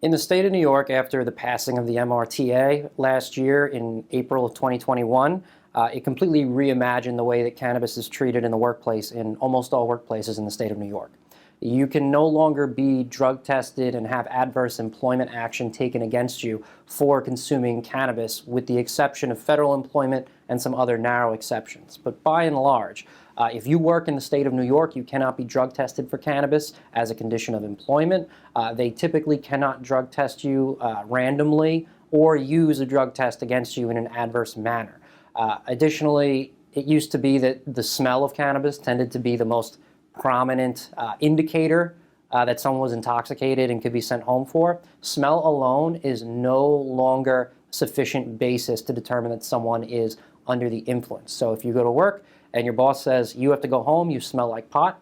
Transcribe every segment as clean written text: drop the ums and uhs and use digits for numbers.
In the state of New York, after the passing of the MRTA last year in April of 2021, it completely reimagined the way that cannabis is treated in the workplace in almost all workplaces in the state of New York. You can no longer be drug tested and have adverse employment action taken against you for consuming cannabis, with the exception of federal employment and some other narrow exceptions. But by and large, if you work in the state of New York, you cannot be drug tested for cannabis as a condition of employment. They typically cannot drug test you randomly or use a drug test against you in an adverse manner. Additionally, it used to be that the smell of cannabis tended to be the most prominent indicator that someone was intoxicated and could be sent home for. Smell alone is no longer sufficient basis to determine that someone is under the influence. So if you go to work and your boss says you have to go home, you smell like pot,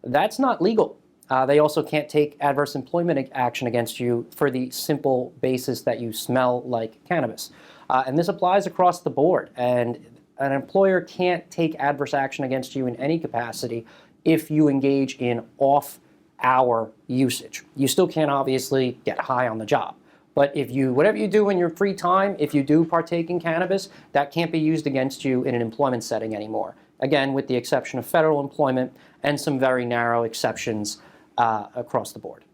that's not legal. They also can't take adverse employment action against you for the simple basis that you smell like cannabis. And this applies across the board. And an employer can't take adverse action against you in any capacity if you engage in off-hour usage. You still can't obviously get high on the job. But if you, whatever you do in your free time, if you do partake in cannabis, that can't be used against you in an employment setting anymore. Again, with the exception of federal employment and some very narrow exceptions across the board.